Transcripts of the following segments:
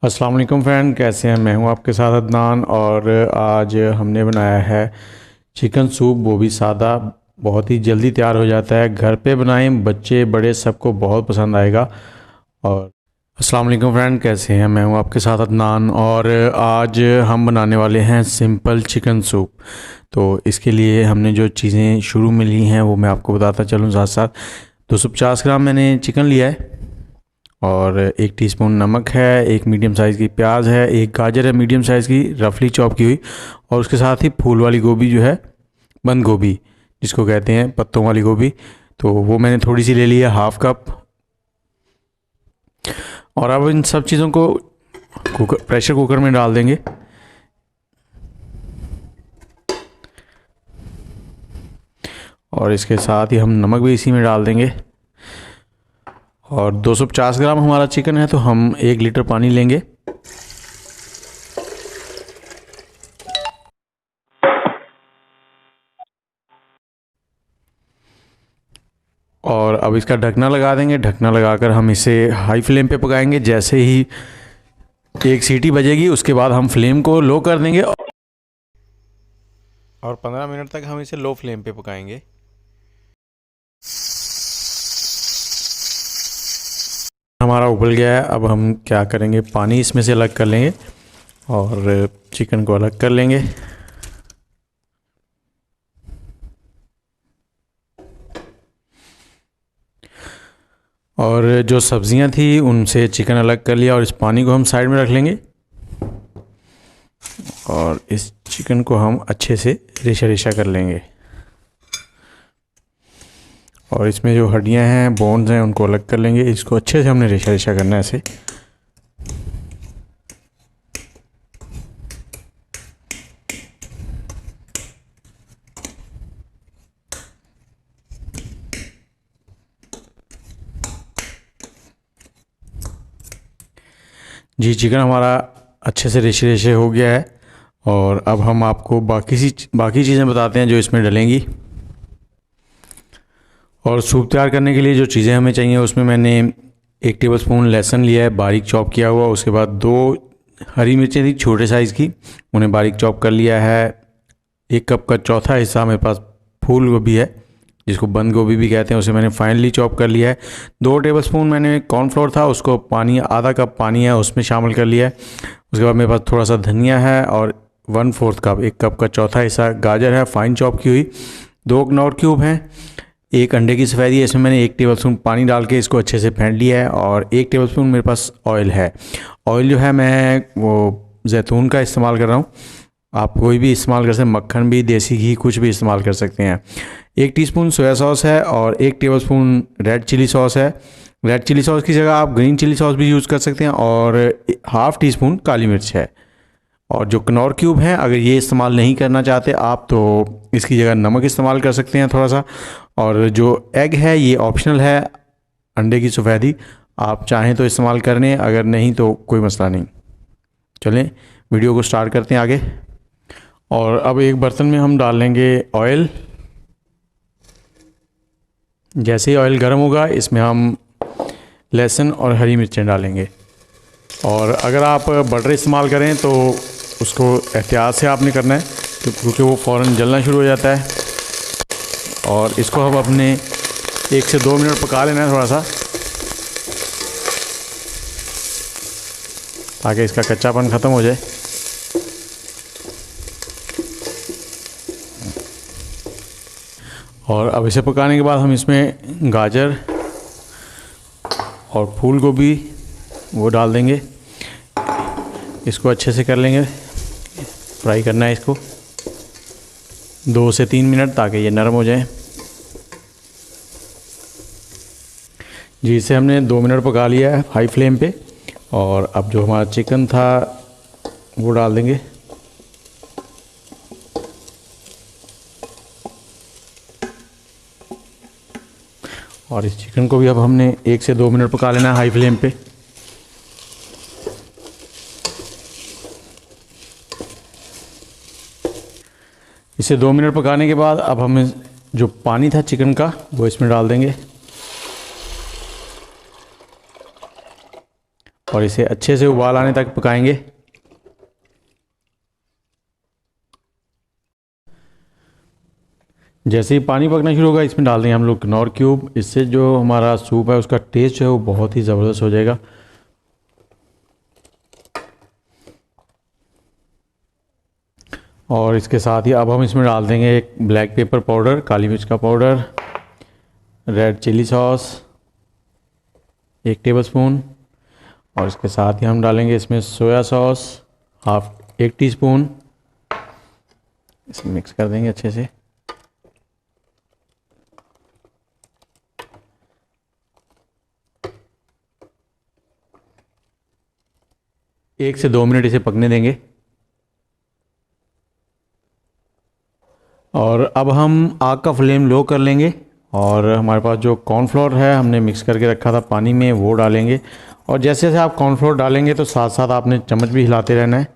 अस्सलाम वालेकुम फ्रेंड, कैसे हैं? मैं हूं आपके साथ अदनान और आज हमने बनाया है चिकन सूप, वो भी सादा। बहुत ही जल्दी तैयार हो जाता है। घर पे बनाएं, बच्चे बड़े सबको बहुत पसंद आएगा। और अस्सलाम वालेकुम फ्रेंड, कैसे हैं? मैं हूं आपके साथ अदनान और आज हम बनाने वाले हैं सिंपल चिकन सूप। तो इसके लिए हमने जो चीज़ें शुरू में ली हैं वो मैं आपको बताता चलूँ साथ साथ। 250 ग्राम मैंने चिकन लिया है और 1 टीस्पून नमक है, एक मीडियम साइज़ की प्याज है, एक गाजर है मीडियम साइज़ की रफली चॉप की हुई, और उसके साथ ही फूल वाली गोभी जो है, बंद गोभी जिसको कहते हैं, पत्तों वाली गोभी, तो वो मैंने थोड़ी सी ले ली है, हाफ कप। और अब इन सब चीज़ों को प्रेशर कुकर में डाल देंगे। और इसके साथ ही हम नमक भी इसी में डाल देंगे। और 250 ग्राम हमारा चिकन है तो हम 1 लीटर पानी लेंगे। और अब इसका ढकना लगा देंगे। ढकना लगाकर हम इसे हाई फ्लेम पे पकाएंगे। जैसे ही एक सीटी बजेगी उसके बाद हम फ्लेम को लो कर देंगे और 15 मिनट तक हम इसे लो फ्लेम पे पकाएंगे। हमारा उबल गया है। अब हम क्या करेंगे, पानी इसमें से अलग कर लेंगे और चिकन को अलग कर लेंगे। और जो सब्जियां थी उनसे चिकन अलग कर लिया और इस पानी को हम साइड में रख लेंगे। और इस चिकन को हम अच्छे से रेशा रेशा कर लेंगे। और इसमें जो हड्डियां हैं, बोन्स हैं, उनको अलग कर लेंगे। इसको अच्छे से हमने रेशा रेशा करना है ऐसे। जी, चिकन हमारा अच्छे से रेशे रेशे हो गया है। और अब हम आपको बाकी चीज़ें बताते हैं जो इसमें डलेंगी। और सूप तैयार करने के लिए जो चीज़ें हमें चाहिए उसमें मैंने 1 टेबलस्पून लहसुन लिया है बारीक चॉप किया हुआ। उसके बाद 2 हरी मिर्चें थी छोटे साइज़ की, उन्हें बारीक चॉप कर लिया है। 1 कप का चौथा हिस्सा मेरे पास फूल गोभी है, जिसको बंद गोभी भी कहते हैं, उसे मैंने फाइनली चॉप कर लिया है। 2 टेबलस्पून मैंने कॉर्नफ्लोर था, उसको पानी, आधा कप पानी है उसमें शामिल कर लिया है। उसके बाद मेरे पास थोड़ा सा धनिया है और 1/4 कप, 1 कप का चौथा हिस्सा गाजर है फाइन चॉप की हुई। 2 अखरोट क्यूब हैं। 1 अंडे की सफ़ेदी है, इसमें मैंने 1 टेबलस्पून पानी डाल के इसको अच्छे से फेंट लिया है। और 1 टेबलस्पून मेरे पास ऑयल है। ऑयल जो है मैं वो जैतून का इस्तेमाल कर रहा हूँ। आप कोई भी इस्तेमाल कर सकते हैं, मक्खन भी, देसी घी, कुछ भी इस्तेमाल कर सकते हैं। 1 टीस्पून सोया सॉस है और 1 टेबलस्पून रेड चिली सॉस है। रेड चिली सॉस की जगह आप ग्रीन चिली सॉस भी यूज़ कर सकते हैं। और ½ टीस्पून काली मिर्च है। और जो कनौर क्यूब हैं, अगर ये इस्तेमाल नहीं करना चाहते आप तो इसकी जगह नमक इस्तेमाल कर सकते हैं थोड़ा सा। और जो एग है ये ऑप्शनल है, अंडे की सफ़ेदी आप चाहें तो इस्तेमाल कर लें, अगर नहीं तो कोई मसला नहीं। चलें वीडियो को स्टार्ट करते हैं आगे। और अब एक बर्तन में हम डाल लेंगे ऑयल। जैसे ही ऑयल गर्म होगा इसमें हम लहसुन और हरी मिर्चें डालेंगे। और अगर आप बटर इस्तेमाल करें तो उसको एहतियात से आपने करना है, क्योंकि वो फ़ौरन जलना शुरू हो जाता है। और इसको हम अपने 1 से 2 मिनट पका लेना है थोड़ा सा, ताकि इसका कच्चापन ख़त्म हो जाए। और अब इसे पकाने के बाद हम इसमें गाजर और फूल गोभी वो डाल देंगे। इसको अच्छे से कर लेंगे, फ्राई करना है इसको 2 से 3 मिनट, ताकि ये नरम हो जाए। जी, इसे हमने 2 मिनट पका लिया है हाई फ्लेम पे। और अब जो हमारा चिकन था वो डाल देंगे। और इस चिकन को भी अब हमने 1 से 2 मिनट पका लेना है हाई फ्लेम पे। इसे 2 मिनट पकाने के बाद अब हमें जो पानी था चिकन का वो इसमें डाल देंगे। और इसे अच्छे से उबाल आने तक पकाएंगे। जैसे ही पानी पकना शुरू होगा इसमें डाल देंगे हम लोग कनौर क्यूब। इससे जो हमारा सूप है उसका टेस्ट जो है वो बहुत ही ज़बरदस्त हो जाएगा। और इसके साथ ही अब हम इसमें डाल देंगे एक ब्लैक पेपर पाउडर, काली मिर्च का powder, red chilli sauce 1 tablespoon, और इसके साथ ही हम डालेंगे इसमें सोया सॉस 1 टीस्पून। इसे मिक्स कर देंगे अच्छे से। एक से 2 मिनट इसे पकने देंगे। और अब हम आग का फ्लेम लो कर लेंगे और हमारे पास जो कॉर्नफ्लोर है हमने मिक्स करके रखा था पानी में वो डालेंगे। और जैसे जैसे आप कॉर्नफ्लोर डालेंगे तो साथ साथ आपने चम्मच भी हिलाते रहना है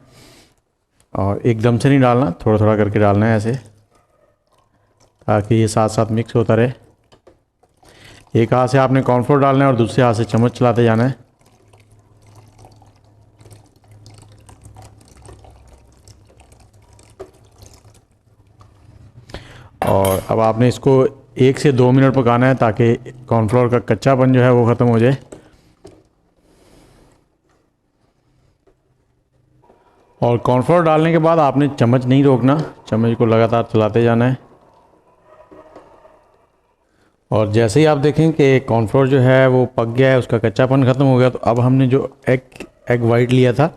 और एकदम से नहीं डालना, थोड़ा थोड़ा करके डालना है ऐसे, ताकि ये साथ साथ मिक्स होता रहे। एक हाथ से आपने कॉर्नफ्लोर डालना है और दूसरे हाथ से चम्मच चलाते जाना है। और अब आपने इसको 1 से 2 मिनट पकाना है ताकि कॉर्नफ्लोर का कच्चापन जो है वो ख़त्म हो जाए। और कॉर्नफ्लोर डालने के बाद आपने चम्मच नहीं रोकना, चम्मच को लगातार चलाते जाना है। और जैसे ही आप देखें कि कॉर्नफ्लोर जो है वो पक गया है, उसका कच्चापन ख़त्म हो गया, तो अब हमने जो एग वाइट लिया था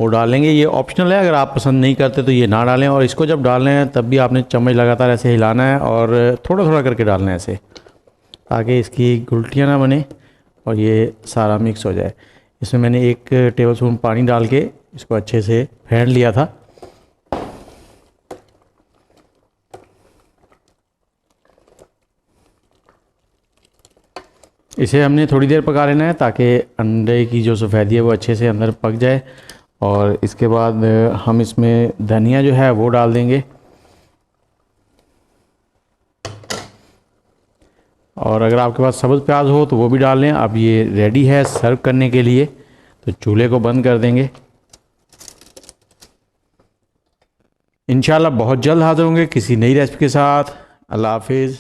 वो डालेंगे। ये ऑप्शनल है, अगर आप पसंद नहीं करते तो ये ना डालें। और इसको जब डालना है तब भी आपने चम्मच लगातार ऐसे हिलाना है और थोड़ा थोड़ा करके डालना है ऐसे, ताकि इसकी गुलटियाँ ना बने और ये सारा मिक्स हो जाए। इसमें मैंने 1 टेबलस्पून पानी डाल के इसको अच्छे से फेंट लिया था। इसे हमने थोड़ी देर पका लेना है ताकि अंडे की जो सफ़ेदी है वो अच्छे से अंदर पक जाए। और इसके बाद हम इसमें धनिया जो है वो डाल देंगे। और अगर आपके पास सब्ज़ प्याज हो तो वो भी डाल लें। अब ये रेडी है सर्व करने के लिए, तो चूल्हे को बंद कर देंगे। इंशाल्लाह बहुत जल्द हाज़िर होंगे किसी नई रेसिपी के साथ। अल्लाह हाफिज़।